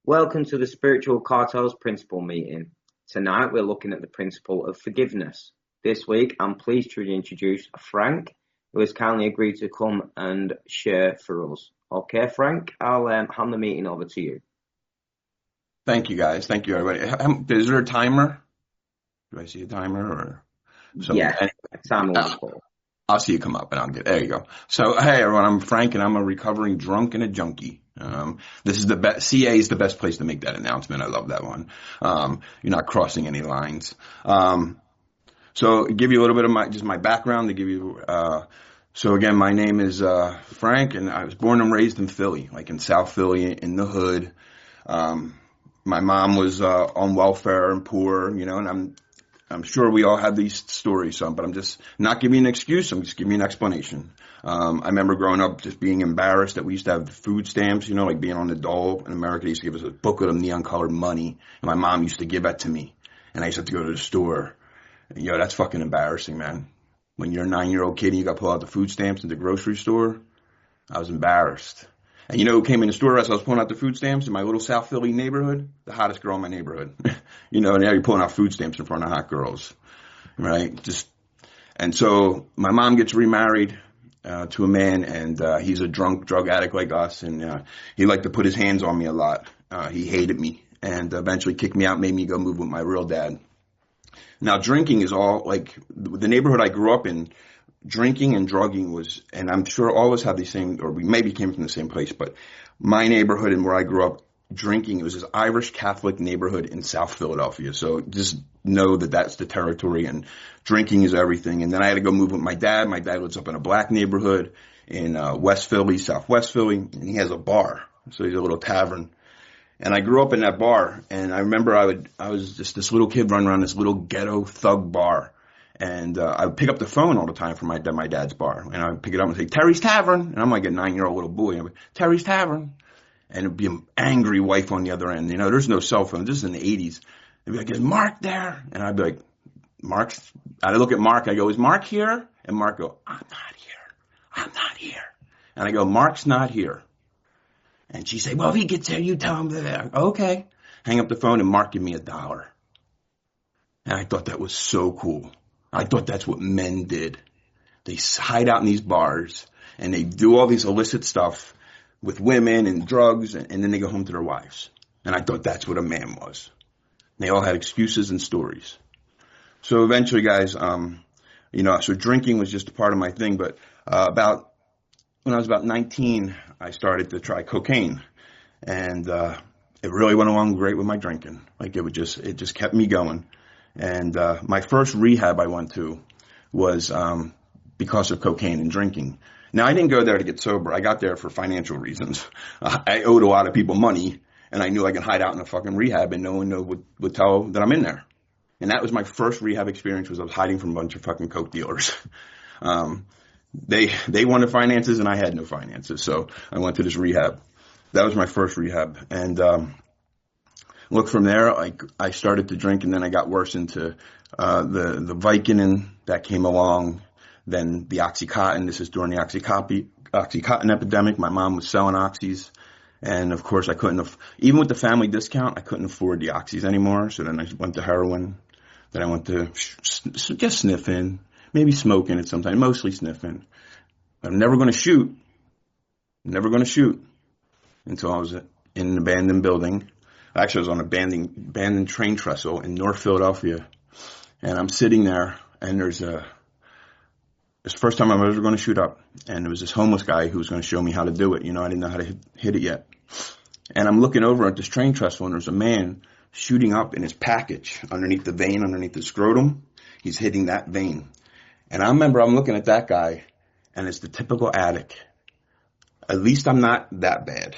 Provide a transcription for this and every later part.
Welcome to the Spiritual Cartels Principle Meeting. Tonight we're looking at the principle of forgiveness. This week I'm pleased to introduce Frank, who has kindly agreed to come and share for us. Okay, Frank, I'll hand the meeting over to you. Thank you, guys. Thank you, everybody. Is there a timer? Do I see a timer or something? Yeah, timer will be called. I'll see you come up and I'll get, there you go. So, hey, everyone, I'm Frank and I'm a recovering drunk and a junkie. This is the best, CA is the best place to make that announcement. I love that one. You're not crossing any lines. So give you a little bit of my background to give you, so again, my name is, Frank, and I was born and raised in Philly, like in South Philly, in the hood. My mom was, on welfare and poor, and I'm sure we all have these stories, but I'm just not giving you an excuse. I'm just giving you an explanation. I remember growing up just being embarrassed that we used to have food stamps, like being on the dole in America. They used to give us a booklet of neon colored money, and my mom used to give that to me, and I used to have to go to the store. That's fucking embarrassing, man. When you're a 9-year-old kid and you got to pull out the food stamps in the grocery store, I was embarrassed. And who came in the store as I was pulling out the food stamps in my little South Philly neighborhood? The hottest girl in my neighborhood. And now you're pulling out food stamps in front of hot girls, right? And so my mom gets remarried to a man, and he's a drug addict like us, and he liked to put his hands on me a lot. He hated me, and eventually kicked me out, made me go move with my real dad. Now, drinking is all, like, the neighborhood I grew up in, drinking and drugging was, and I'm sure all of us have the same, or we maybe came from the same place, but my neighborhood and where I grew up, drinking, it was this Irish Catholic neighborhood in South Philadelphia. So just know that that's the territory, and drinking is everything. And then I had to go move with my dad. My dad lives up in a black neighborhood in West Philly, Southwest Philly, and he has a bar. So he's a little tavern. And I grew up in that bar, and I remember I was just this little kid running around this little ghetto thug bar. And I would pick up the phone all the time from my dad's bar. And I would pick it up and say, Terry's Tavern. And I'm like a 9-year-old little boy. I'm like, Terry's Tavern. And it'd be an angry wife on the other end. There's no cell phone. This is in the 80s. They'd be like, is Mark there? And I'd be like, I'd look at Mark. I go, is Mark here? And Mark go, I'm not here. I'm not here. And I go, Mark's not here. And she'd say, well, if he gets there, you tell him that. Okay. Hang up the phone, and Mark give me $1. And I thought that was so cool. I thought that's what men did. They hide out in these bars, and they do all these illicit stuff with women and drugs, and then they go home to their wives. And I thought that's what a man was. They all had excuses and stories. So eventually, guys, so drinking was just a part of my thing. But when I was about 19, I started to try cocaine, and it really went along great with my drinking. Like it just kept me going. And my first rehab I went to was because of cocaine and drinking. Now, I didn't go there to get sober. I got there for financial reasons. I owed a lot of people money, and I knew I could hide out in a fucking rehab and no one would tell that I'm in there. And that was my first rehab experience, was I was hiding from a bunch of fucking coke dealers. They wanted finances, and I had no finances, so I went to this rehab. That was my first rehab. And look, from there, I started to drink, and then I got worse into the Vicodin that came along, then the Oxycontin. This is during the Oxycontin epidemic. My mom was selling oxys, and of course I even with the family discount, I couldn't afford the oxys anymore. So then I went to heroin. Then I went to just sniffing, maybe smoking it sometimes, mostly sniffing. I'm never going to shoot. Until I was in an abandoned building. Actually, I was on an abandoned train trestle in North Philadelphia, and I'm sitting there, and it's the first time I was ever going to shoot up, and there was this homeless guy who was going to show me how to do it. I didn't know how to hit it yet, and I'm looking over at this train trestle, and there's a man shooting up in his package underneath the vein, underneath the scrotum. He's hitting that vein, and I remember I'm looking at that guy, and it's the typical addict. At least I'm not that bad.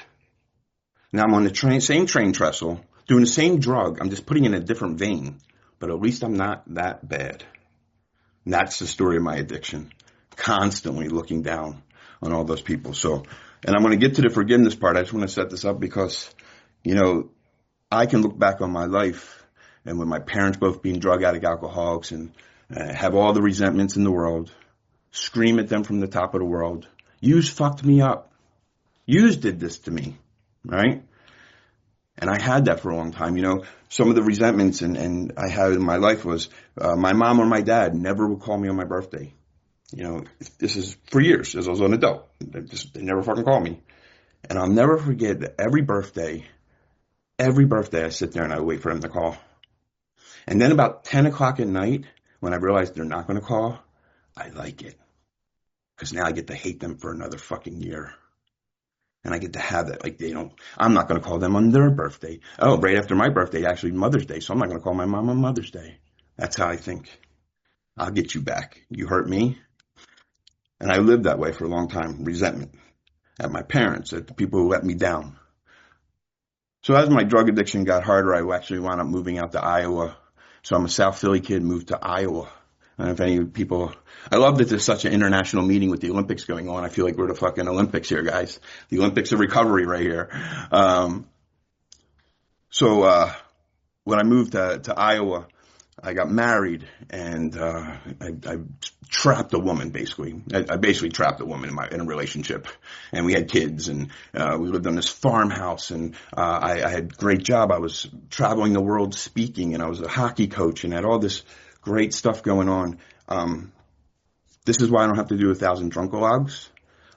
Now I'm on the same train trestle, doing the same drug. I'm just putting it in a different vein, but at least I'm not that bad. And that's the story of my addiction. Constantly looking down on all those people. So, and I'm going to get to the forgiveness part. I just want to set this up because, I can look back on my life, and with my parents both being drug addict alcoholics, and have all the resentments in the world, scream at them from the top of the world. Yous fucked me up. Yous did this to me. Right? And I had that for a long time. Some of the resentments and I had in my life was my mom or my dad never would call me on my birthday. This is for years as I was an adult. They never fucking call me. And I'll never forget that every birthday I sit there and I wait for them to call. And then about 10 o'clock at night, when I realize they're not going to call, I like it. Because now I get to hate them for another fucking year. And I get to have that. I'm not going to call them on their birthday. Oh, right after my birthday, actually Mother's Day. So I'm not going to call my mom on Mother's Day. That's how I think. I'll get you back. You hurt me. And I lived that way for a long time. Resentment at my parents, at the people who let me down. So as my drug addiction got harder, I actually wound up moving out to Iowa. So I'm a South Philly kid, moved to Iowa. And if any people, I love that there's such an international meeting with the Olympics going on. I feel like we're the fucking Olympics here, guys. The Olympics of recovery right here. So when I moved to Iowa, I got married and I trapped a woman, basically. I basically trapped a woman in a relationship. And we had kids and we lived on this farmhouse and I had a great job. I was traveling the world speaking and I was a hockey coach and had all this great stuff going on. This is why I don't have to do 1,000 drunkalogs.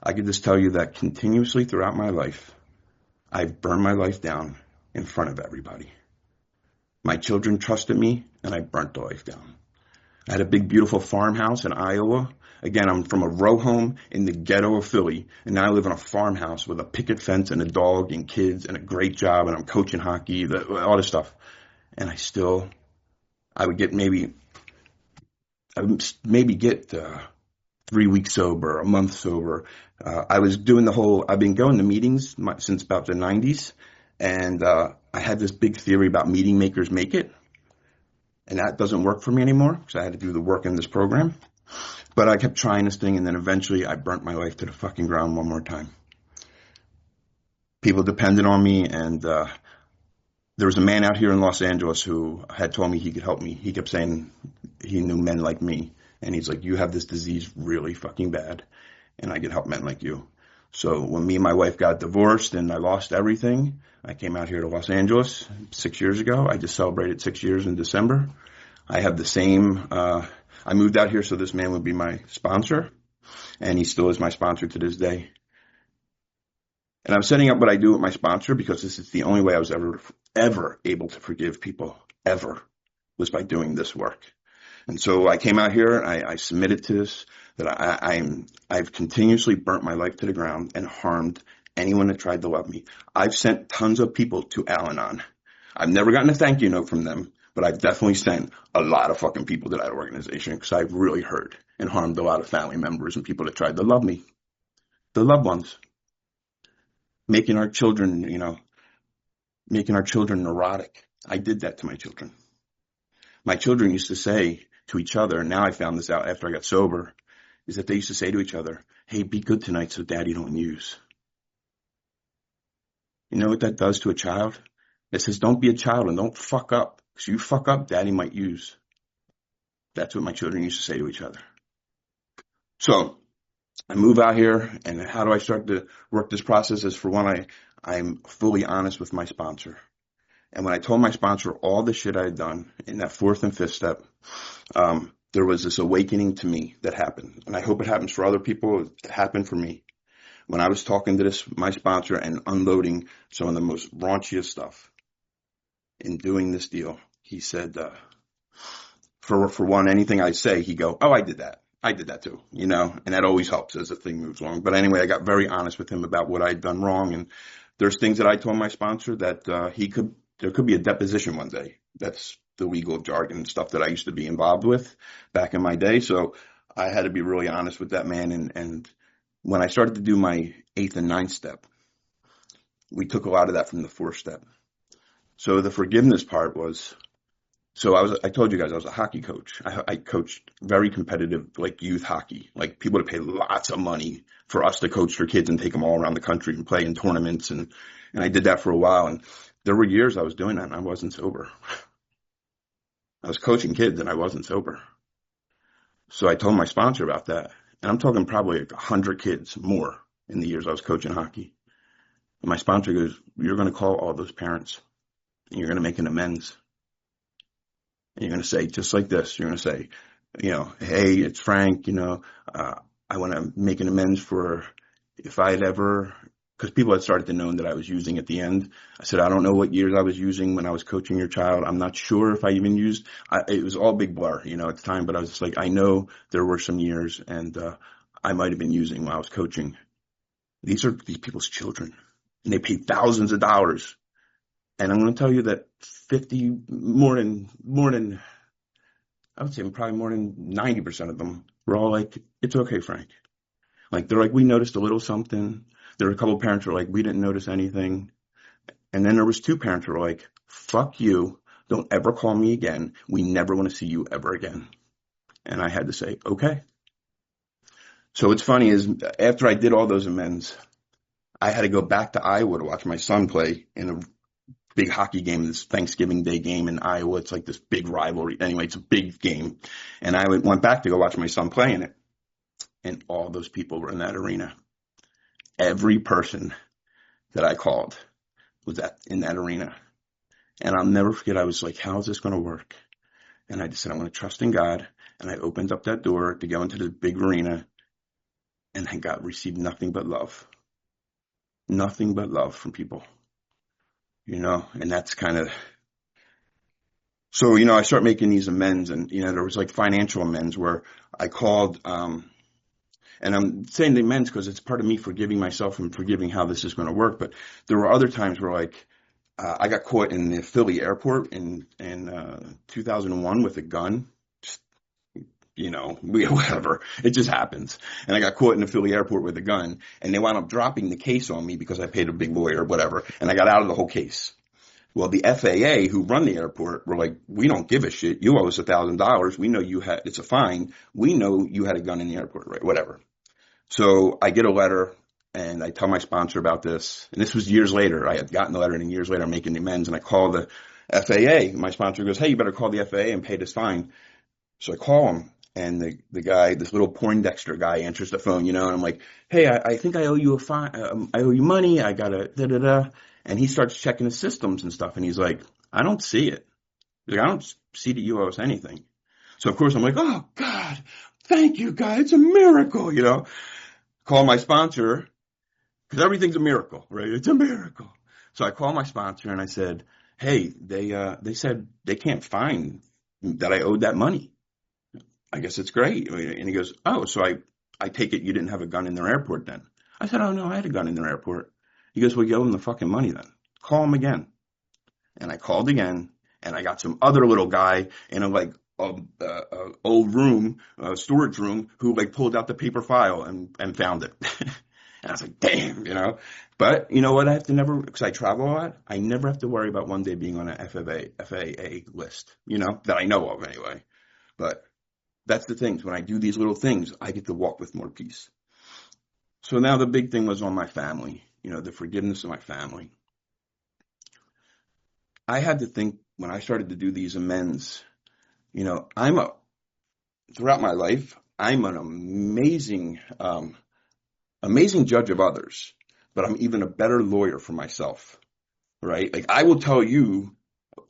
I could just tell you that continuously throughout my life, I've burned my life down in front of everybody. My children trusted me, and I burnt the life down. I had a big, beautiful farmhouse in Iowa. Again, I'm from a row home in the ghetto of Philly, and now I live in a farmhouse with a picket fence and a dog and kids and a great job, and I'm coaching hockey, all this stuff. And I would maybe get 3 weeks sober, a month sober. I've been going to meetings since about the 90s, and I had this big theory about meeting makers make it, and that doesn't work for me anymore because I had to do the work in this program. But I kept trying this thing, and then eventually I burnt my life to the fucking ground one more time. People depended on me, and there was a man out here in Los Angeles who had told me he could help me. He kept saying he knew men like me, and he's like, you have this disease really fucking bad, and I can help men like you. So when me and my wife got divorced and I lost everything, I came out here to Los Angeles 6 years ago. I just celebrated 6 years in December. I have the same, I moved out here so this man would be my sponsor, and he still is my sponsor to this day. And I'm setting up what I do with my sponsor because this is the only way I was ever able to forgive people, ever, was by doing this work. And so I came out here, I submitted to this, that I've continuously burnt my life to the ground and harmed anyone that tried to love me. I've sent tons of people to Al-Anon. I've never gotten a thank you note from them, but I've definitely sent a lot of fucking people to that organization because I've really hurt and harmed a lot of family members and people that tried to love me. The loved ones. Making our children neurotic. I did that to my children. My children used to say to each other, and now I found this out after I got sober, is that they used to say to each other, hey, be good tonight so daddy don't use. You know what that does to a child? It says, don't be a child and don't fuck up. Because you fuck up, daddy might use. That's what my children used to say to each other. So I move out here, and how do I start to work this process? Is for one, I'm fully honest with my sponsor. And when I told my sponsor all the shit I had done in that fourth and fifth step, there was this awakening to me that happened. And I hope it happens for other people. It happened for me. When I was talking to my sponsor and unloading some of the most raunchiest stuff in doing this deal, he said, for one, anything I say, he'd go, oh, I did that. I did that too, and that always helps as the thing moves along. But anyway, I got very honest with him about what I'd done wrong. And there's things that I told my sponsor that there could be a deposition one day. That's the legal jargon and stuff that I used to be involved with back in my day. So I had to be really honest with that man. And when I started to do my 8th and 9th step, we took a lot of that from the 4th step. So the forgiveness part was, I told you guys I was a hockey coach. I coached very competitive, like youth hockey, like people that pay lots of money for us to coach their kids and take them all around the country and play in tournaments. And I did that for a while. And there were years I was doing that and I wasn't sober. I was coaching kids and I wasn't sober. So I told my sponsor about that. And I'm talking probably like 100 kids more in the years I was coaching hockey. And my sponsor goes, you're going to call all those parents. and you're going to make an amends. And you're going to say, just like this, you're going to say, hey, it's Frank, I want to make an amends for if I had ever, because people had started to know that I was using at the end. I said, I don't know what years I was using when I was coaching your child. I'm not sure if I even used, it was all big blur, at the time, but I was just like, I know there were some years and, I might have been using when I was coaching. These are these people's children and they pay thousands of dollars. And I'm going to tell you that more than, I would say probably more than 90% of them were all like, it's okay, Frank. Like, they're like, we noticed a little something. There were a couple of parents who were like, we didn't notice anything. And then there was two parents who were like, fuck you. Don't ever call me again. We never want to see you ever again. And I had to say, okay. So what's funny is after I did all those amends, I had to go back to Iowa to watch my son play in a big hockey game, this Thanksgiving Day game in Iowa. It's like this big rivalry. Anyway, it's a big game. And I went back to go watch my son play in it. And all those people were in that arena. Every person that I called was in that arena. And I'll never forget, I was like, how is this going to work? And I just said, I'm going to trust in God. And I opened up that door to go into the big arena. And I received nothing but love. Nothing but love from people. And that's kind of, so, I start making these amends and, there was like financial amends where I called, and I'm saying the amends because it's part of me forgiving myself and forgiving how this is going to work. But there were other times where like, I got caught in the Philly airport in 2001 with a gun. Just, whatever. It just happens. And I got caught in the Philly airport with a gun and they wound up dropping the case on me because I paid a big lawyer or whatever. And I got out of the whole case. Well, the FAA who run the airport were like, we don't give a shit. You owe us $1,000. We know it's a fine. We know you had a gun in the airport, right? Whatever. So I get a letter and I tell my sponsor about this. And this was years later. I had gotten the letter and years later I'm making the amends and I call the FAA. My sponsor goes, hey, you better call the FAA and pay this fine. So I call him and the guy, this little Poindexter guy answers the phone, and I'm like, hey, I think I owe you a fine. I owe you money. I got to da-da-da. And he starts checking the systems and stuff. And he's like, I don't see it. He's like, I don't see that you owe us anything. So of course I'm like, oh God, thank you, God. It's a miracle, Call my sponsor because everything's a miracle, right? It's a miracle. So I call my sponsor and I said, hey, they said they can't find that I owed that money. I guess it's great. And he goes, oh, so I take it you didn't have a gun in their airport then. I said, oh no, I had a gun in their airport. He goes, well, you owe them the fucking money then. Call him again. And I called again and I got some other little guy in a old room, storage room who like pulled out the paper file and found it. And I was like, damn, but you know what? Because I travel a lot, I never have to worry about one day being on an FAA list, that I know of anyway. But that's the things. When I do these little things, I get to walk with more peace. So now the big thing was on my family, the forgiveness of my family. I had to think when I started to do these amends, throughout my life, I'm an amazing judge of others, but I'm even a better lawyer for myself, right? Like I will tell you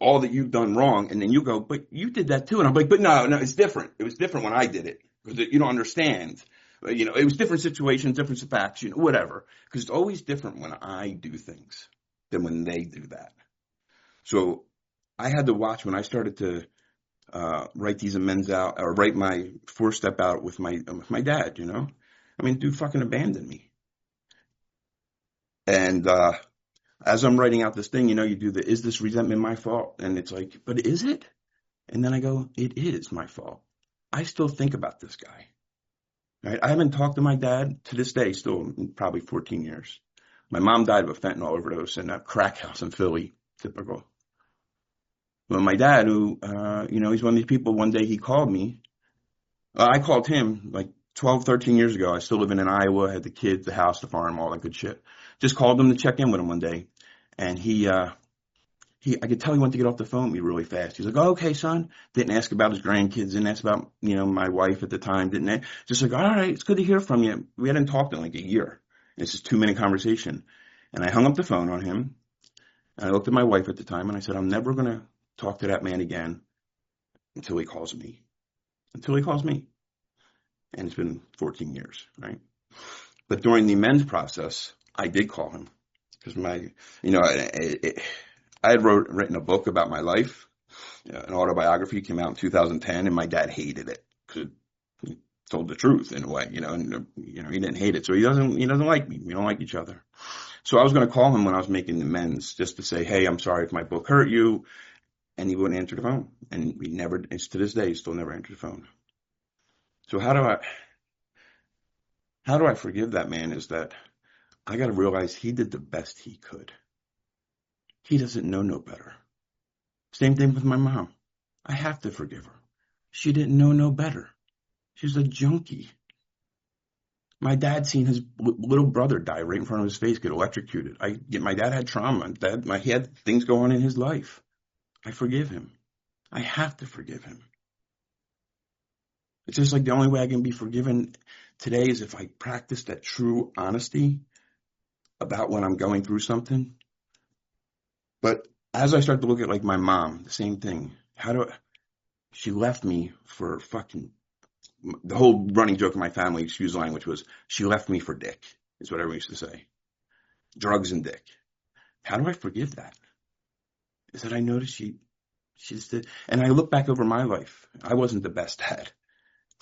all that you've done wrong, and then you go, but you did that too. And I'm like, but no, it's different. It was different when I did it because you don't understand. It was different situations, different facts, whatever. Because it's always different when I do things than when they do that. So I had to watch when I started to write these amends out or write my 4-step out with my dad, dude fucking abandoned me. And as I'm writing out this thing, you do is this resentment my fault? And it's like, but is it? And then I go, it is my fault. I still think about this guy. Right? I haven't talked to my dad to this day, still probably 14 years. My mom died of a fentanyl overdose in a crack house in Philly, typical. But my dad, who, he's one of these people, one day he called me. I called him like 12, 13 years ago. I still living in Iowa, had the kids, the house, the farm, all that good shit. Just called him to check in with him one day. And I could tell he wanted to get off the phone with me really fast. He's like, oh, okay, son. Didn't ask about his grandkids. Didn't ask about, my wife at the time. Just like, all right, it's good to hear from you. We hadn't talked in like a year. It's just 2-minute conversation. And I hung up the phone on him. And I looked at my wife at the time and I said, I'm never going to talk to that man again until he calls me. Until he calls me. And it's been 14 years, right? But during the amends process, I did call him because I had written a book about my life, an autobiography came out in 2010, and my dad hated it because he told the truth in a way, and he didn't hate it. So he doesn't like me. We don't like each other. So I was going to call him when I was making the amends just to say, hey, I'm sorry if my book hurt you. And he wouldn't answer the phone. And it's to this day, he still never answered the phone. So how do I forgive that man is that I got to realize he did the best he could. He doesn't know no better. Same thing with my mom. I have to forgive her. She didn't know no better. She's a junkie. My dad seen his little brother die right in front of his face, get electrocuted. My dad had trauma. He had things go on in his life. I forgive him. I have to forgive him. It's just like the only way I can be forgiven today is if I practice that true honesty about when I'm going through something. But as I start to look at like my mom, the same thing. She left me for fucking, the whole running joke in my family, excuse the language, was she left me for dick, is what everyone used to say. Drugs and dick. How do I forgive that? Is that I noticed she just did. And I look back over my life. I wasn't the best dad.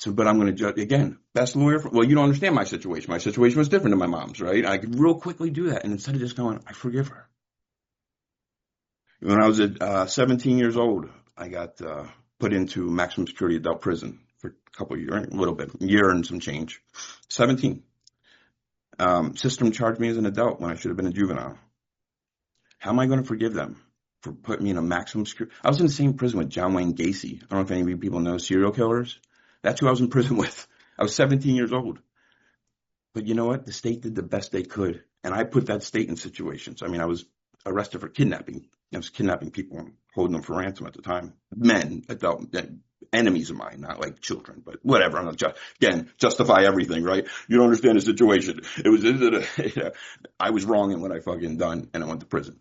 But I'm going to judge, again, best lawyer. Well, you don't understand my situation. My situation was different than my mom's, right? I could real quickly do that. And instead of just going, I forgive her. When I was at 17 years old, I got put into maximum security adult prison for a couple of years, a little bit, a year and some change. 17. System charged me as an adult when I should have been a juvenile. How am I going to forgive them for putting me in a maximum security? I was in the same prison with John Wayne Gacy. I don't know if any of you people know serial killers. That's who I was in prison with. I was 17 years old. But you know what? The state did the best they could. And I put that state in situations. I mean, I was arrested for kidnapping. I was kidnapping people and holding them for ransom at the time. Men, adult, enemies of mine, not like children, but whatever. I'm not again, justify everything, right? You don't understand the situation. I was wrong in what I fucking done, and I went to prison.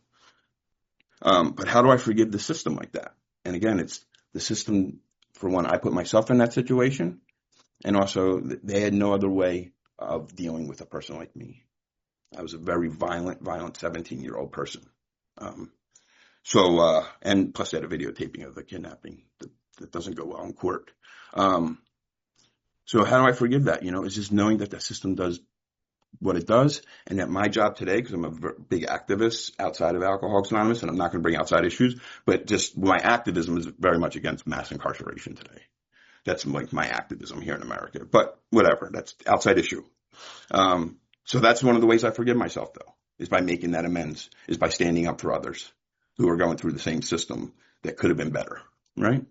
But how do I forgive the system like that? And again, it's the system. For one, I put myself in that situation, and also they had no other way of dealing with a person like me. I was a very violent 17-year-old person. And plus they had a videotaping of the kidnapping that doesn't go well in court. So how do I forgive that? It's just knowing that the system does what it does, and that my job today, because I'm a big activist outside of Alcoholics Anonymous, and I'm not going to bring outside issues, but just my activism is very much against mass incarceration today. That's like my activism here in America. But whatever, that's outside issue. So that's one of the ways I forgive myself, though, is by making that amends, is by standing up for others who are going through the same system that could have been better, right?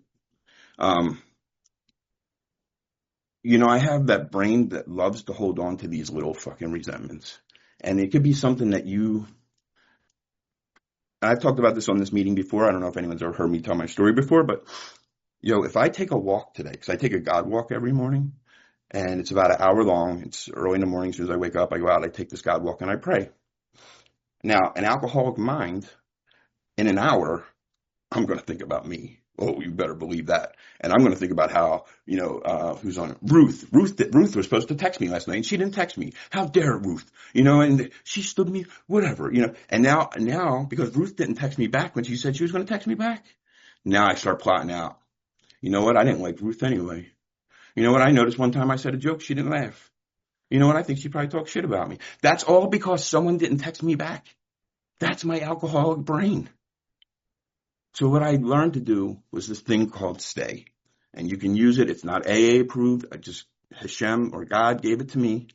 I have that brain that loves to hold on to these little fucking resentments. And it could be something that I've talked about this on this meeting before. I don't know if anyone's ever heard me tell my story before, but, if I take a walk today, because I take a God walk every morning, and it's about an hour long. It's early in the morning. As soon as I wake up, I go out, I take this God walk, and I pray. Now, an alcoholic mind, in an hour, I'm going to think about me. Oh, you better believe that. And I'm going to think about how, who's on it? Ruth. Ruth was supposed to text me last night, and she didn't text me. How dare Ruth? And she stood me, whatever, And now, because Ruth didn't text me back when she said she was going to text me back, now I start plotting out. You know what? I didn't like Ruth anyway. You know what? I noticed one time I said a joke, she didn't laugh. You know what? I think she probably talked shit about me. That's all because someone didn't text me back. That's my alcoholic brain. So what I learned to do was this thing called stay. And you can use it. It's not AA approved. Hashem or God gave it to me.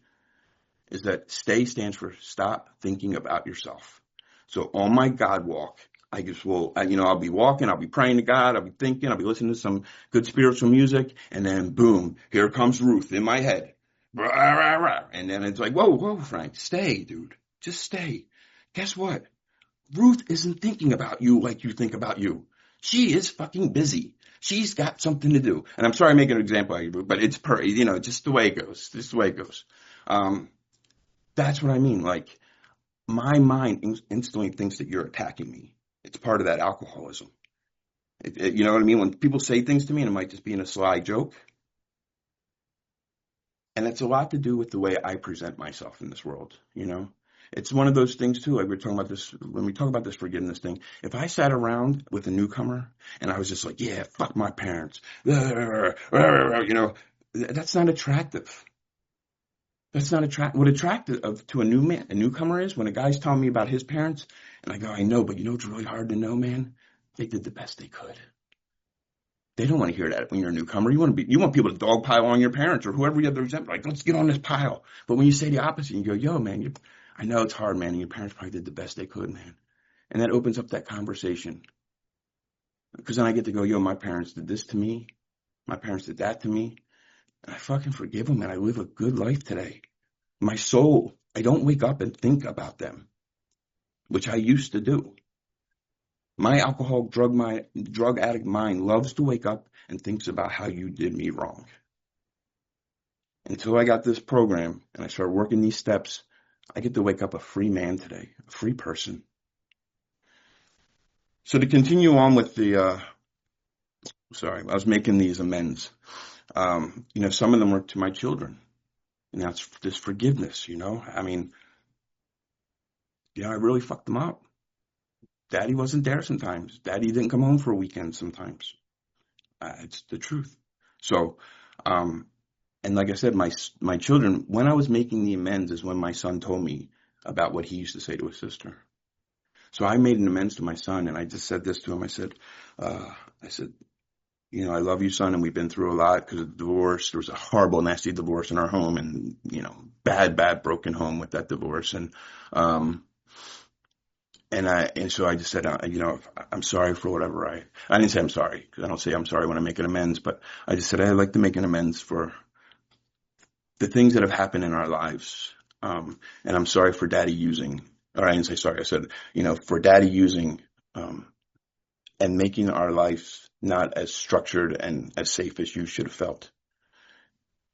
Is that stay stands for stop thinking about yourself. So on my God walk, I just will, I'll be walking, I'll be praying to God, I'll be thinking, I'll be listening to some good spiritual music, and then boom, here comes Ruth in my head. And then it's like, whoa, Frank, stay, dude. Just stay. Guess what? Ruth isn't thinking about you like you think about you. She is fucking busy. She's got something to do. And I'm sorry I'm making an example of you, but it's just the way it goes. Just the way it goes. That's what I mean. Like, my mind instantly thinks that you're attacking me. It's part of that alcoholism. You know what I mean? When people say things to me and it might just be in a sly joke, and it's a lot to do with the way I present myself in this world, you know? It's one of those things too, like we're talking about this, when we talk about this forgiveness thing, if I sat around with a newcomer and I was just like, yeah, fuck my parents, you know, that's not attractive. That's not attractive. What attractive to a newcomer is when a guy's telling me about his parents and I go, I know, but you know what's really hard to know, man? They did the best they could. They don't want to hear that when you're a newcomer. You want people to dogpile on your parents or whoever you represent. Like, let's get on this pile. But when you say the opposite, you go, yo, man, I know it's hard, man. And your parents probably did the best they could, man. And that opens up that conversation. Because then I get to go, yo, my parents did this to me. My parents did that to me. And I fucking forgive them and I live a good life today. My soul, I don't wake up and think about them, which I used to do. My drug addict mind loves to wake up and thinks about how you did me wrong. Until I got this program and I started working these steps, I get to wake up a free man today, a free person. So to continue on with I was making these amends. Some of them were to my children. And that's this forgiveness, you know? I mean, I really fucked them up. Daddy wasn't there sometimes. Daddy didn't come home for a weekend sometimes. It's the truth. So, and like I said, my children, when I was making the amends is when my son told me about what he used to say to his sister. So I made an amends to my son and I just said this to him. I said, I love you, son, and we've been through a lot because of the divorce. There was a horrible, nasty divorce in our home and, bad, broken home with that divorce. And so I just said, I'm sorry for whatever I didn't say I'm sorry because I don't say I'm sorry when I make an amends, but I just said I'd like to make an amends for the things that have happened in our lives. And I'm sorry for daddy using, or I didn't say sorry. I said, for daddy using, and making our lives not as structured and as safe as you should have felt.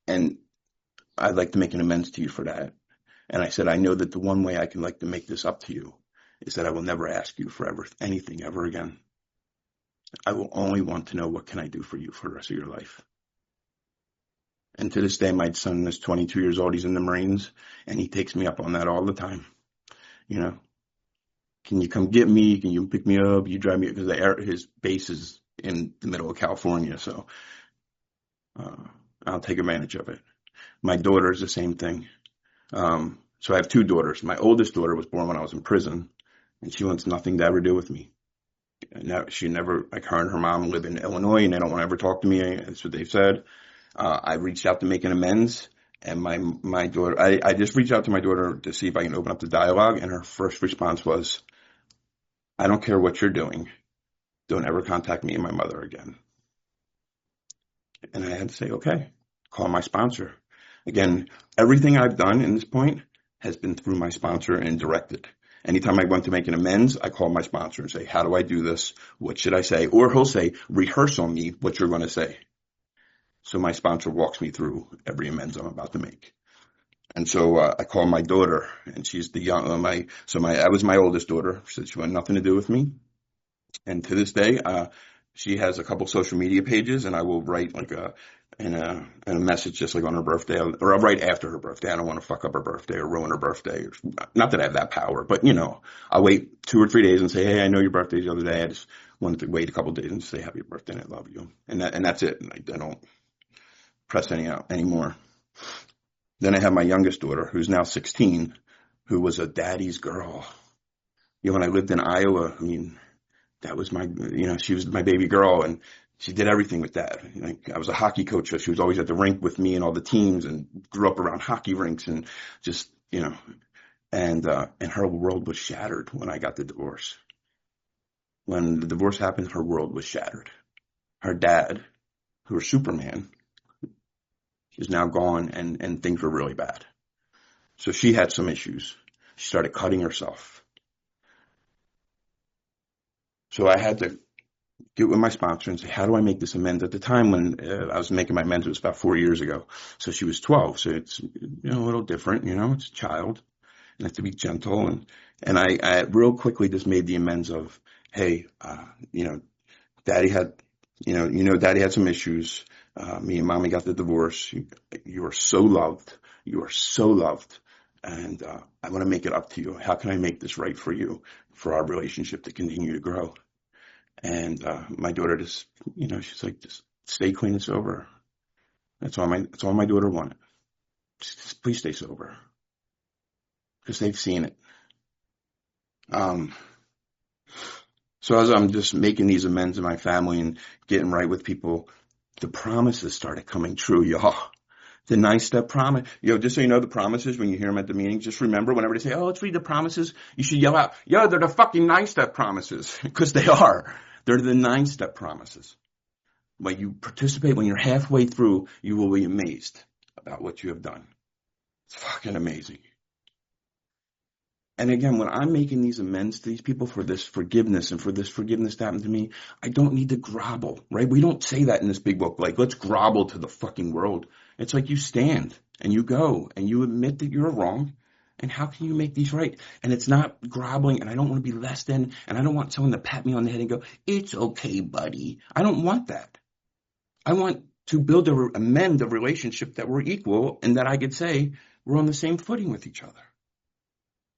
And I'd like to make an amends to you for that. And I said, I know that the one way I can like to make this up to you is that I will never ask you for anything ever again. I will only want to know what can I do for you for the rest of your life. And to this day, my son is 22 years old. He's in the Marines, and he takes me up on that all the time. Can you come get me? Can you pick me up? You drive me, because his base is in the middle of California, so I'll take advantage of it. My daughter is the same thing. So I have two daughters. My oldest daughter was born when I was in prison. And she wants nothing to ever do with me. She never, like her and her mom live in Illinois and they don't want to ever talk to me. That's what they've said. I reached out to make an amends and my daughter, I just reached out to my daughter to see if I can open up the dialogue. And her first response was, I don't care what you're doing. Don't ever contact me and my mother again. And I had to say, okay, call my sponsor. Again, everything I've done in this point has been through my sponsor and directed. Anytime I want to make an amends, I call my sponsor and say, how do I do this? What should I say? Or he'll say, rehearse on me what you're going to say. So my sponsor walks me through every amends I'm about to make. And so I call my daughter, and she's the young, that was my oldest daughter. She said she wanted nothing to do with me. And to this day, she has a couple social media pages, and I will write like a message just like on her birthday, or I'll write after her birthday. I don't want to fuck up her birthday or ruin her birthday. Not that I have that power, but I'll wait 2 or 3 days and say, hey, I know your birthday's the other day. I just wanted to wait a couple of days and say happy birthday and I love you. And that's it. I don't press anymore. Then I have my youngest daughter, who's now 16, who was a daddy's girl. When I lived in Iowa, that was she was my baby girl, and she did everything with that. I was a hockey coach, so she was always at the rink with me and all the teams, and grew up around hockey rinks, and just and her world was shattered when I got the divorce. When the divorce happened, her world was shattered. Her dad, who was Superman, is now gone, and things were really bad. So she had some issues. She started cutting herself. So I had to get with my sponsor and say, how do I make this amends? At the time when I was making my amends, it was about 4 years ago. So she was 12. So it's, a little different, it's a child. And I have to be gentle. And I real quickly just made the amends of, hey, daddy had, daddy had some issues. Me and mommy got the divorce. You are so loved. You are so loved. And I want to make it up to you. How can I make this right for you, for our relationship to continue to grow? And my daughter just, she's like, just stay clean and sober. That's all my daughter wanted. Just please stay sober, because they've seen it. So as I'm just making these amends in my family and getting right with people, the promises started coming true, y'all. The 9-step promise. Just so you know, the promises, when you hear them at the meeting, just remember whenever they say, oh, let's read the promises, you should yell out, yo, they're the fucking 9-step promises. Because they are. They're the 9-step promises. When you participate, when you're halfway through, you will be amazed about what you have done. It's fucking amazing. And again, when I'm making these amends to these people for this forgiveness and for this forgiveness to happen to me, I don't need to grovel, right? We don't say that in this big book, like, let's grovel to the fucking world. It's like you stand and you go and you admit that you're wrong. And how can you make these right? And it's not groveling, and I don't want to be less than, and I don't want someone to pat me on the head and go, it's okay, buddy. I don't want that. I want to amend a relationship that we're equal and that I could say we're on the same footing with each other.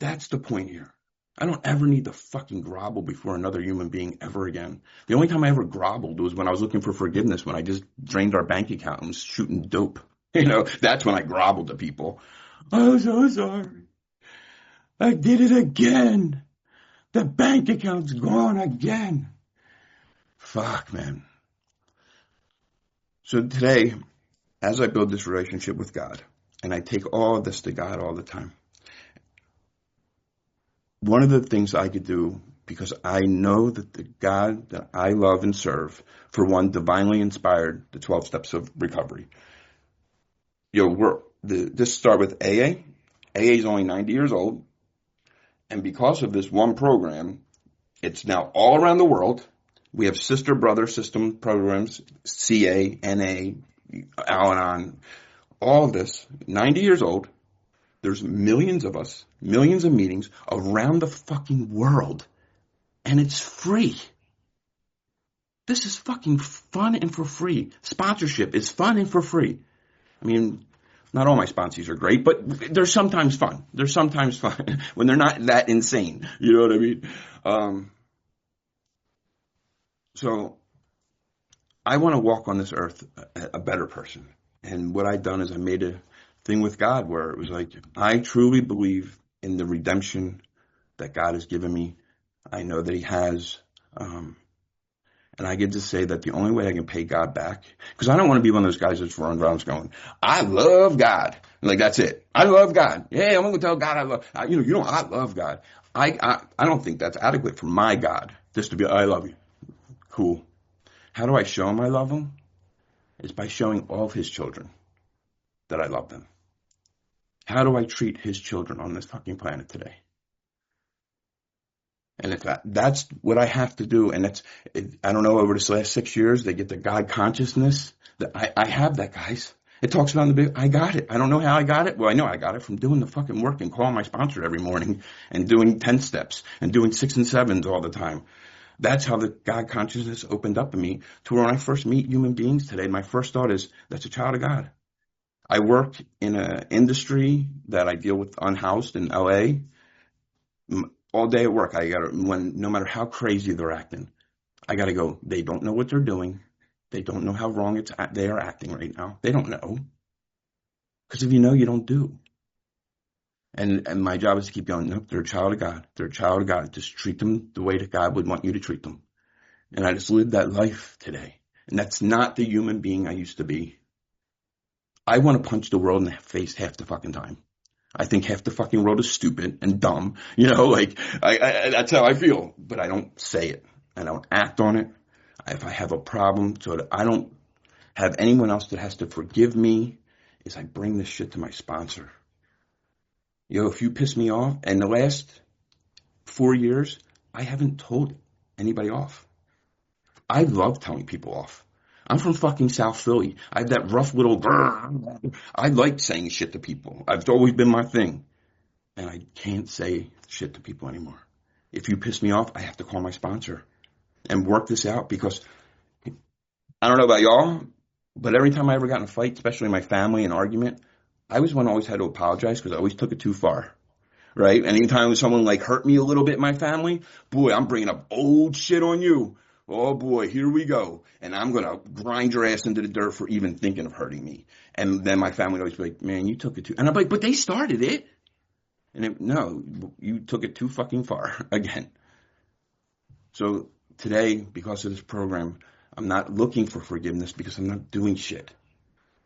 That's the point here. I don't ever need to fucking grovel before another human being ever again. The only time I ever groveled was when I was looking for forgiveness, when I just drained our bank account and was shooting dope. That's when I groveled to people. I'm so sorry. I did it again. The bank account's gone again. Fuck, man. So today, as I build this relationship with God, and I take all of this to God all the time, one of the things I could do, because I know that the God that I love and serve, for one, divinely inspired the 12 steps of recovery. This start with AA. AA is only 90 years old. And because of this one program, it's now all around the world. We have sister brother system programs, CA, NA, Al-Anon, all of this, 90 years old. There's millions of us, millions of meetings around the fucking world, and it's free. This is fucking fun and for free. Sponsorship is fun and for free. I mean, not all my sponsees are great, but they're sometimes fun. They're sometimes fun when they're not that insane. You know what I mean? So I want to walk on this earth a better person. And what I've done is I made a thing with God where it was like, I truly believe in the redemption that God has given me. I know that he has. And I get to say that the only way I can pay God back, because I don't want to be one of those guys that's running around going, I love God. Like, that's it. I love God. Yeah, I'm going to tell God I love, I love God. I don't think that's adequate for my God, just to be, I love you. Cool. How do I show him I love him? It's by showing all of his children that I love them. How do I treat his children on this fucking planet today? And if that's what I have to do, and I don't know, over this last 6 years, they get the God consciousness. That I have that, guys. It talks about I got it. I don't know how I got it. Well, I know I got it from doing the fucking work and calling my sponsor every morning and doing 10 steps and doing 6 and 7s all the time. That's how the God consciousness opened up in me to where when I first meet human beings today, my first thought is, that's a child of God. I work in an industry that I deal with unhoused in LA. All day at work, no matter how crazy they're acting, I gotta go, they don't know what they're doing. They don't know how wrong they are acting right now. They don't know. Because if you know, you don't do. And my job is to keep going, nope, they're a child of God. They're a child of God. Just treat them the way that God would want you to treat them. And I just lived that life today. And that's not the human being I used to be. I want to punch the world in the face half the fucking time. I think half the fucking world is stupid and dumb. That's how I feel. But I don't say it. I don't act on it. If I have a problem, so that I don't have anyone else that has to forgive me, is I bring this shit to my sponsor. If you piss me off, and the last 4 years, I haven't told anybody off. I love telling people off. I'm from fucking South Philly. I have that rough little, I like saying shit to people. It's always been my thing. And I can't say shit to people anymore. if you piss me off, I have to call my sponsor and work this out, because I don't know about y'all, but every time I ever got in a fight, especially in my family, an argument, I was one who always had to apologize because I always took it too far. Right? Anytime someone like hurt me a little bit in my family, boy, I'm bringing up old shit on you. Oh boy, here we go. And I'm going to grind your ass into the dirt for even thinking of hurting me. And then my family would always be like, man, you took it too. And I'm like, but they started it. And no, you took it too fucking far again. So today, because of this program, I'm not looking for forgiveness because I'm not doing shit.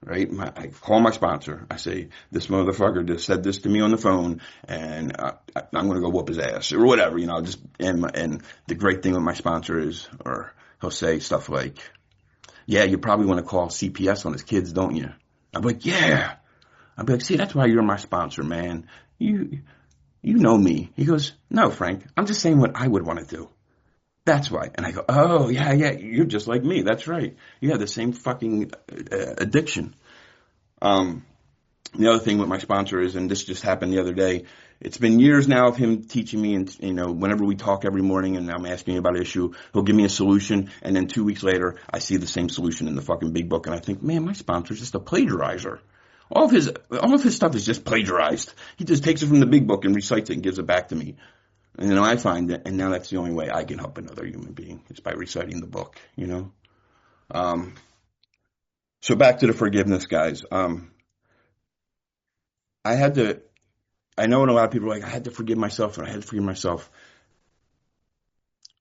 Right? I call my sponsor. I say, this motherfucker just said this to me on the phone, and I'm going to go whoop his ass or whatever, just, and the great thing with my sponsor is, or he'll say stuff like, yeah, you probably want to call CPS on his kids, don't you? I'm like, yeah. I'll be like, see, that's why you're my sponsor, man. You know me. He goes, no, Frank, I'm just saying what I would want to do. That's why. And I go, oh, yeah, you're just like me. That's right. You have the same fucking addiction. The other thing with my sponsor is, and this just happened the other day, it's been years now of him teaching me, and whenever we talk every morning and I'm asking about an issue, he'll give me a solution, and then 2 weeks later, I see the same solution in the fucking big book, and I think, man, my sponsor's just a plagiarizer. All of his stuff is just plagiarized. He just takes it from the big book and recites it and gives it back to me. And I find that, and now that's the only way I can help another human being, is by reciting the book, So back to the forgiveness, guys. I know when a lot of people are like, I had to forgive myself, and I had to forgive myself.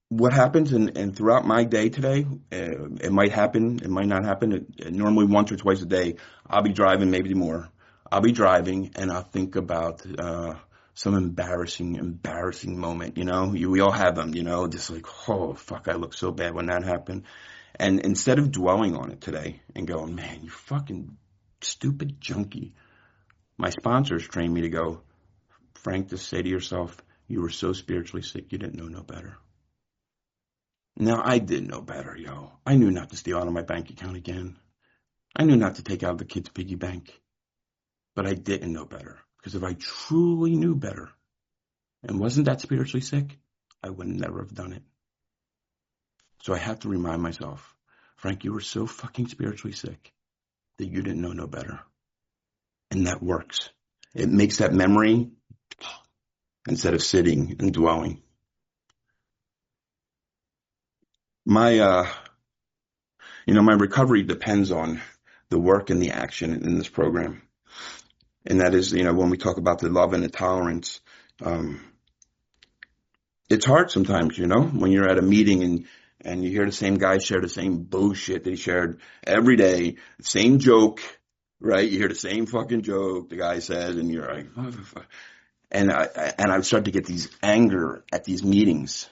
What happens, and throughout my day today, it might happen, it might not happen. Normally once or twice a day, I'll be driving, maybe more. I'll be driving, and I'll think about, some embarrassing moment, we all have them, just like, oh, fuck, I look so bad when that happened. And instead of dwelling on it today and going, man, you fucking stupid junkie, my sponsors trained me to go, Frank, just say to yourself, you were so spiritually sick, you didn't know no better. Now, I did know better, yo. I knew not to steal out of my bank account again. I knew not to take out the kids' piggy bank. But I didn't know better. Because if I truly knew better and wasn't that spiritually sick, I would never have done it. So I have to remind myself, Frank, you were so fucking spiritually sick that you didn't know no better. And that works. It makes that memory, instead of sitting and dwelling. My recovery depends on the work and the action in this program. And that is, when we talk about the love and the tolerance, it's hard sometimes, when you're at a meeting and you hear the same guy share the same bullshit that he shared every day, same joke, right? You hear the same fucking joke the guy says, and you're like, motherfucker. And I would start to get these anger at these meetings.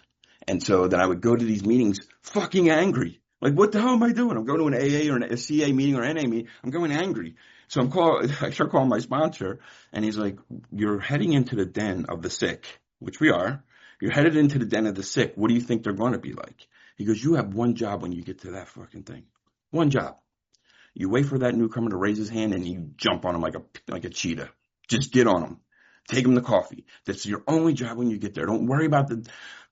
And so then I would go to these meetings fucking angry. Like, what the hell am I doing? I'm going to an AA or a CA meeting or an NA meeting. I'm going angry. So I start calling my sponsor, and he's like, you're heading into the den of the sick, which we are. You're headed into the den of the sick. What do you think they're going to be like? He goes, you have one job when you get to that fucking thing. One job. You wait for that newcomer to raise his hand, and you jump on him like a cheetah. Just get on him. Take him to coffee. That's your only job when you get there. Don't worry about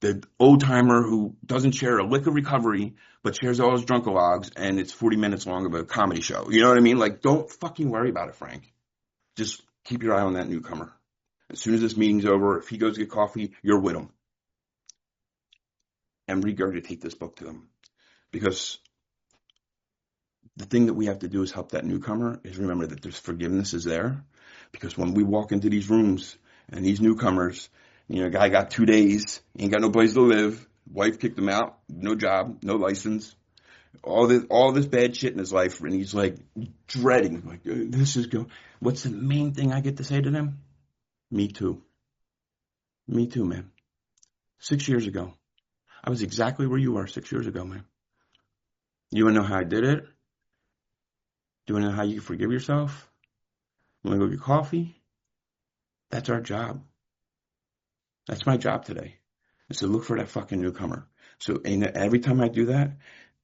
the old timer who doesn't share a lick of recovery, but shares all his drunkalogs, and it's 40 minutes long of a comedy show. You know what I mean? Like, don't fucking worry about it, Frank. Just keep your eye on that newcomer. As soon as this meeting's over, if he goes to get coffee, you're with him. And regurgitate this book to them. Because the thing that we have to do is help that newcomer is remember that there's forgiveness is there. Because when we walk into these rooms and these newcomers, guy got 2 days, he ain't got no place to live, wife kicked him out, no job, no license, all this bad shit in his life, and he's like dreading, like, this is going. What's the main thing I get to say to them? Me too. Me too, man. 6 years ago. I was exactly where you are 6 years ago, man. You want to know how I did it? Do you want to know how you can forgive yourself? You want to go get coffee? That's our job. That's my job today. Is to look for that fucking newcomer. So every time I do that,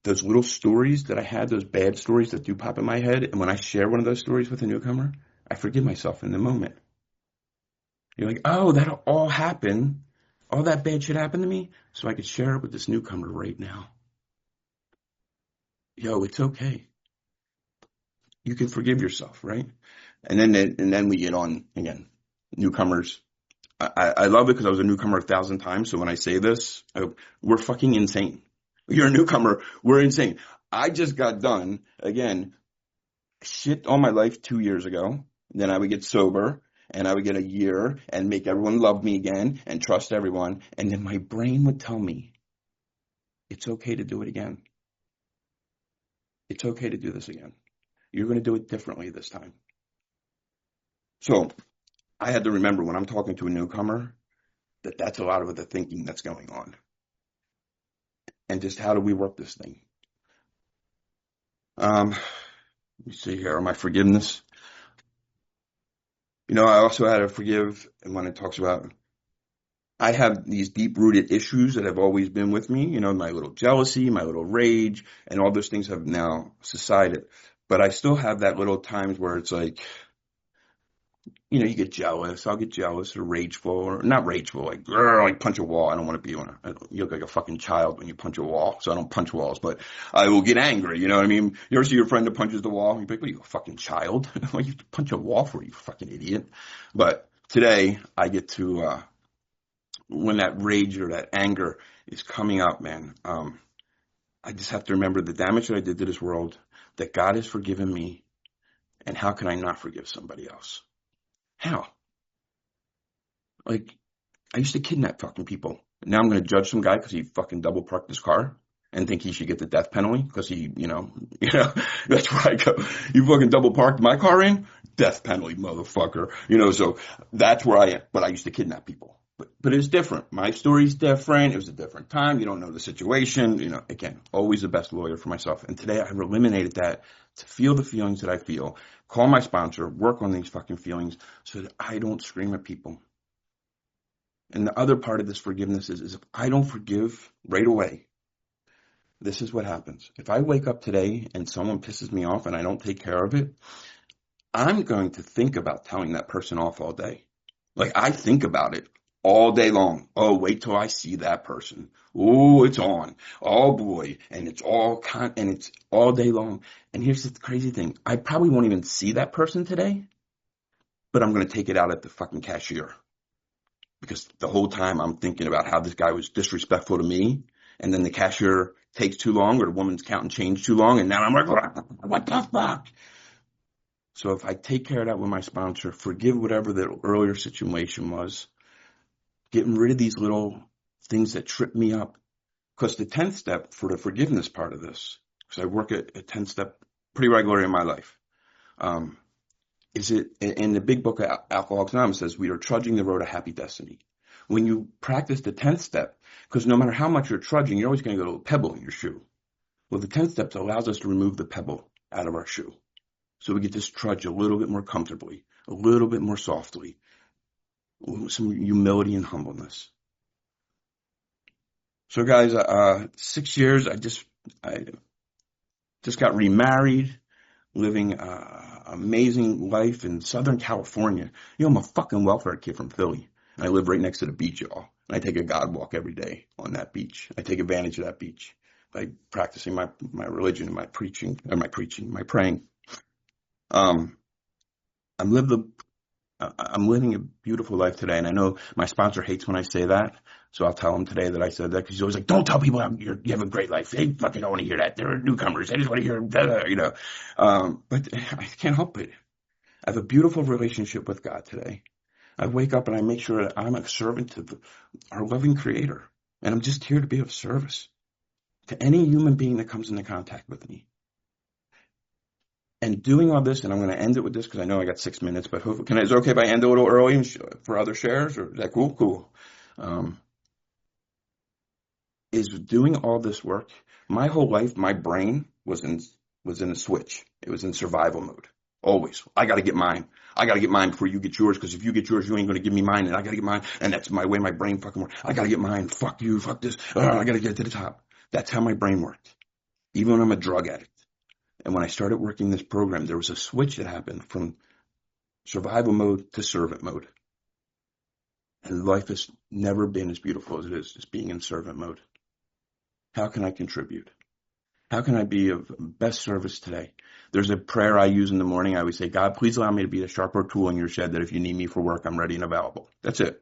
those little stories that I had, those bad stories that do pop in my head, and when I share one of those stories with a newcomer, I forgive myself in the moment. You're like, oh, that'll all happen all that bad shit happened to me so I could share it with this newcomer right now. Yo, it's okay. You can forgive yourself, right? And then we get on again, newcomers. I love it because I was a newcomer 1,000 times. So when I say this, we're fucking insane. You're a newcomer. We're insane. I just got done again, shit all my life 2 years ago. Then I would get sober and I would get a year and make everyone love me again and trust everyone. And then my brain would tell me, it's okay to do it again. It's okay to do this again. You're going to do it differently this time. So I had to remember when I'm talking to a newcomer that that's a lot of the thinking that's going on. And just how do we work this thing? Let me see here, my forgiveness. You know, I also had to forgive, and when it talks about, I have these deep-rooted issues that have always been with me, you know, my little jealousy, my little rage, and all those things have now subsided. But I still have that little times where it's like, you know, you get jealous. I'll get jealous or rageful, or not rageful, like, like punch a wall. I don't want to be you look like a fucking child when you punch a wall, so I don't punch walls, but I will get angry, you know what I mean? You ever see your friend that punches the wall? You're like, what are you, a fucking child? What you punch a wall for, you fucking idiot? But today, I get to, when that rage or that anger is coming up, man, I just have to remember the damage that I did to this world, that God has forgiven me, and how can I not forgive somebody else? How? Like, I used to kidnap fucking people. Now I'm going to judge some guy because he fucking double parked his car and think he should get the death penalty because he, you know, that's where I go. You fucking double parked my car in? Death penalty, motherfucker. You know, so that's where I am. But I used to kidnap people. But it's different. My story's different. It was a different time. You don't know the situation. You know, again, always the best lawyer for myself. And today I've eliminated that to feel the feelings that I feel, call my sponsor, work on these fucking feelings so that I don't scream at people. And the other part of this forgiveness is if I don't forgive right away, this is what happens. If I wake up today and someone pisses me off and I don't take care of it, I'm going to think about telling that person off all day. Like, I think about it all day long. Oh, wait till I see that person. Oh, it's on. Oh boy. And it's and it's all day long. And here's the crazy thing. I probably won't even see that person today, but I'm going to take it out at the fucking cashier. Because the whole time I'm thinking about how this guy was disrespectful to me, and then the cashier takes too long, or the woman's counting change too long, and now I'm like, what the fuck? So if I take care of that with my sponsor, forgive whatever the earlier situation was, getting rid of these little things that trip me up. Because the 10th step for the forgiveness part of this, because I work at a 10th step pretty regularly in my life, is it in the big book of Alcoholics Anonymous says we are trudging the road to happy destiny. When you practice the 10th step, because no matter how much you're trudging, you're always going to get a little pebble in your shoe. Well, the 10th step allows us to remove the pebble out of our shoe. So we get to trudge a little bit more comfortably, a little bit more softly, with some humility and humbleness. So guys, 6 years, I just got remarried, living amazing life in Southern California. You know, I'm a fucking welfare kid from Philly. And I live right next to the beach, y'all. And I take a God walk every day on that beach. I take advantage of that beach by practicing my religion and my praying. I'm living a beautiful life today. And I know my sponsor hates when I say that. So I'll tell him today that I said that because he's always like, don't tell people you have a great life. They fucking don't want to hear that. They're newcomers. They just want to hear, you know. But I can't help it. I have a beautiful relationship with God today. I wake up and I make sure that I'm a servant to our loving Creator. And I'm just here to be of service to any human being that comes into contact with me. And doing all this, and I'm going to end it with this because I know I got 6 minutes, but is it okay if I end a little early for other shares? Or is that cool? Cool. Is doing all this work. My whole life, my brain was in a switch. It was in survival mode. Always. I got to get mine. I got to get mine before you get yours, because if you get yours, you ain't going to give me mine, and I got to get mine, and that's my way my brain fucking works. I got to get mine. Fuck you. Fuck this. I got to get to the top. That's how my brain worked. Even when I'm a drug addict. And when I started working this program, there was a switch that happened from survival mode to servant mode. And life has never been as beautiful as it is, just being in servant mode. How can I contribute? How can I be of best service today? There's a prayer I use in the morning. I always say, God, please allow me to be a sharper tool in your shed that if you need me for work, I'm ready and available. That's it.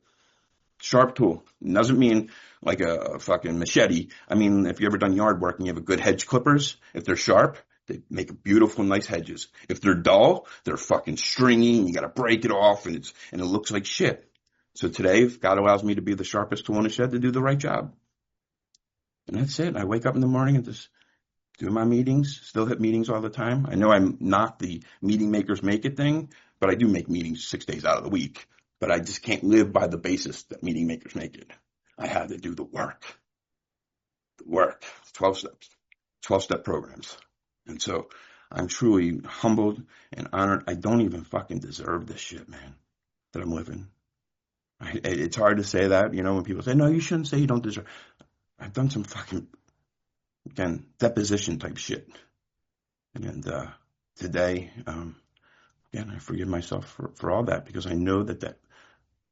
Sharp tool. It doesn't mean like a fucking machete. I mean, if you ever done yard work and you have a good hedge clippers, if they're sharp, they make beautiful, nice hedges. If they're dull, they're fucking stringy and you gotta break it off and it looks like shit. So today, if God allows me to be the sharpest tool in the shed to do the right job. And that's it. I wake up in the morning and just do my meetings, still hit meetings all the time. I know I'm not the meeting makers make it thing, but I do make meetings 6 days out of the week. But I just can't live by the basis that meeting makers make it. I had to do the work. The work. 12 steps. 12-step programs. And so I'm truly humbled and honored. I don't even fucking deserve this shit, man, that I'm living. It's hard to say that, when people say, no, you shouldn't say you don't deserve. I've done some fucking, again, deposition type shit. And today, again, I forgive myself for all that because I know that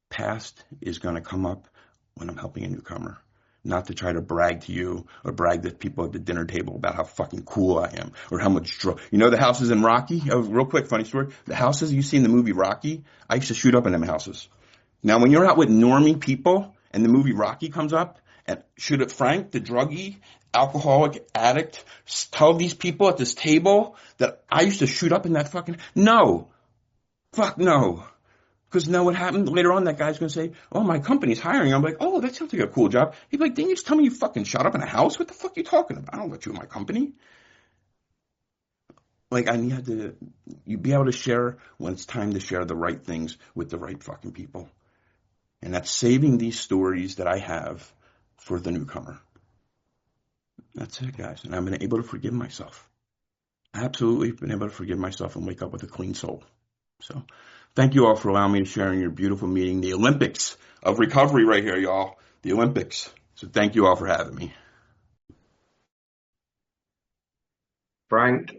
past is going to come up when I'm helping a newcomer. Not to try to brag to you or brag to people at the dinner table about how fucking cool I am or how much the houses in Rocky? Real quick, funny story. The houses you see in the movie Rocky, I used to shoot up in them houses. Now, when you're out with normie people and the movie Rocky comes up and should it Frank, the druggie, alcoholic addict, tell these people at this table that I used to shoot up in that fucking, no, fuck no. Because now what happened later on, that guy's going to say, oh, my company's hiring. I'm like, oh, that sounds like a cool job. He'd be like, didn't you just tell me you fucking shot up in a house? What the fuck are you talking about? I don't let you in my company. Like, I need to you be able to share when it's time to share the right things with the right fucking people. And that's saving these stories that I have for the newcomer. That's it, guys. And I've been able to forgive myself. Absolutely been able to forgive myself and wake up with a clean soul. So thank you all for allowing me to share in your beautiful meeting, the Olympics of recovery right here, y'all. The Olympics. So thank you all for having me. Frank,